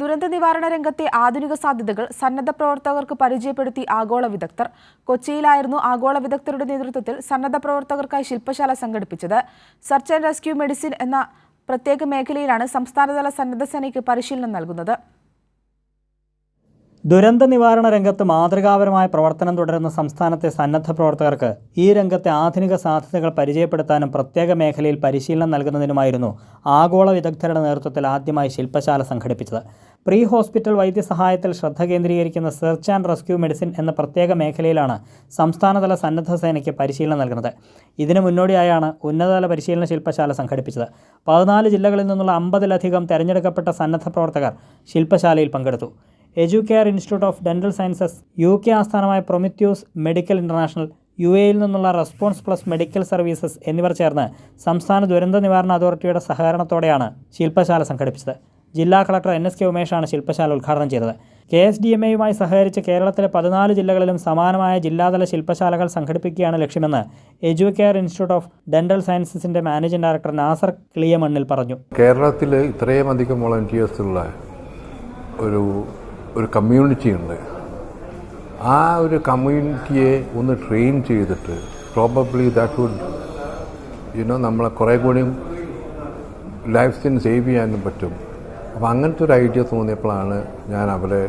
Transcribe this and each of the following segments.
ദുരന്ത നിവാരണ രംഗത്തെ ആധുനിക സാധ്യതകൾ സന്നദ്ധ പ്രവർത്തകർക്ക് പരിചയപ്പെടുത്തി ആഗോള വിദഗ്ധർ. കൊച്ചിയിലായിരുന്നു ആഗോള വിദഗ്ധരുടെ നേതൃത്വത്തിൽ സന്നദ്ധ പ്രവർത്തകർക്കായി ശില്പശാല സംഘടിപ്പിച്ചത്. സെർച്ച് ആൻഡ് റെസ്ക്യൂ മെഡിസിൻ എന്ന പ്രത്യേക മേഖലയിലാണ് സംസ്ഥാനതല സന്നദ്ധ സേനയ്ക്ക് പരിശീലനം നൽകുന്നത്. ദുരന്ത നിവാരണ രംഗത്ത് മാതൃകാപരമായ പ്രവർത്തനം തുടരുന്ന സംസ്ഥാനത്തെ സന്നദ്ധ പ്രവർത്തകർക്ക് ഈ രംഗത്തെ ആധുനിക സാധ്യതകൾ പരിചയപ്പെടുത്താനും പ്രത്യേക മേഖലയിൽ പരിശീലനം നൽകുന്നതിനുമായിരുന്നു ആഗോള വിദഗ്ധരുടെ നേതൃത്വത്തിൽ ആദ്യമായി ശില്പശാല സംഘടിപ്പിച്ചത്. പ്രീ ഹോസ്പിറ്റൽ വൈദ്യസഹായത്തിൽ ശ്രദ്ധ കേന്ദ്രീകരിക്കുന്ന സെർച്ച് ആൻഡ് റെസ്ക്യൂ മെഡിസിൻ എന്ന പ്രത്യേക മേഖലയിലാണ് സംസ്ഥാനതല സന്നദ്ധ സേനയ്ക്ക് പരിശീലനം നൽകുന്നത്. ഇതിനു മുന്നോടിയായാണ് ഉന്നതതല പരിശീലന ശില്പശാല സംഘടിപ്പിച്ചത്. 14 ജില്ലകളിൽ നിന്നുള്ള 50-ലധികം തെരഞ്ഞെടുക്കപ്പെട്ട സന്നദ്ധ പ്രവർത്തകർ ശില്പശാലയിൽ പങ്കെടുത്തു. Educare institute of dental sciences, UK ആസ്ഥാനമായ പ്രൊമിത്യൂസ് മെഡിക്കൽ ഇന്റർനാഷണൽ, UAEയിൽ നിന്നുള്ള റെസ്പോൺസ് പ്ലസ് മെഡിക്കൽ സർവീസസ് എന്നിവർ ചേർന്ന് സംസ്ഥാന ദുരന്ത നിവാരണ അതോറിറ്റിയുടെ സഹകരണത്തോടെയാണ് ശില്പശാല സംഘടിപ്പിച്ചത്. ജില്ലാ കളക്ടർ NSK ഉമേഷാണ് ശില്പശാല ഉദ്ഘാടനം ചെയ്തത്. KSDMAയുമായി സഹകരിച്ച് കേരളത്തിലെ 14 ജില്ലകളിലും സമാനമായ ജില്ലാതല ശില്പശാലകൾ സംഘടിപ്പിക്കുകയാണ് ലക്ഷ്യമെന്ന് എഡ്യൂക്കെയർ ഇൻസ്റ്റിറ്റ്യൂട്ട് ഓഫ് ഡെന്റൽ സയൻസസിന്റെ മാനേജിംഗ് ഡയറക്ടർ നാസർ കിളിയമണ്ണിൽ പറഞ്ഞു. കേരളത്തിൽ ഇത്രയും അധികം വോളണ്ടിയേഴ്സുള്ള ഒരു കമ്മ്യൂണിറ്റി ഉണ്ട്. ആ ഒരു കമ്മ്യൂണിറ്റിയെ ഒന്ന് ട്രെയിൻ ചെയ്തിട്ട് പ്രോബബ്ലി ദാറ്റ് വുഡ് നമ്മളെ കുറേ കൂടി ലൈഫ്സിന് സേവ് ചെയ്യാനും പറ്റും. അപ്പോൾ അങ്ങനത്തെ ഒരു ഐഡിയ തോന്നിയപ്പോഴാണ് ഞാൻ അവരെ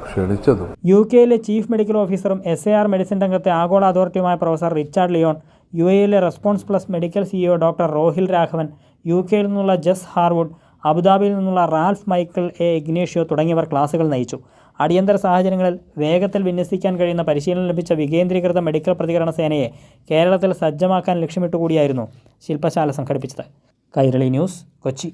ക്ഷണിച്ചതും. UKയിലെ ചീഫ് മെഡിക്കൽ ഓഫീസറും SAR മെഡിസിൻ രംഗത്തെ ആഗോള അതോറിറ്റിയുമായ പ്രൊഫസർ റിച്ചാർഡ് ലിയോൺ, UAEയിലെ response plus medical CEO doctor Rohil Raghavan, UKയിൽ നിന്നുള്ള ജസ് ഹാർവുഡ്, അബുദാബിയിൽ നിന്നുള്ള റാൽഫ് മൈക്കിൾ ഇഗ്നേഷ്യോ തുടങ്ങിയവർ ക്ലാസുകൾ നയിച്ചു. അടിയന്തര സാഹചര്യങ്ങളിൽ വേഗത്തിൽ വിന്യസിക്കാൻ കഴിയുന്ന പരിശീലനം ലഭിച്ച വികേന്ദ്രീകൃത മെഡിക്കൽ പ്രതികരണ സേനയെ കേരളത്തിൽ സജ്ജമാക്കാൻ ലക്ഷ്യമിട്ടുകൂടിയായിരുന്നു ശില്പശാല സംഘടിപ്പിച്ചത്. കൈരളി ന്യൂസ്, കൊച്ചി.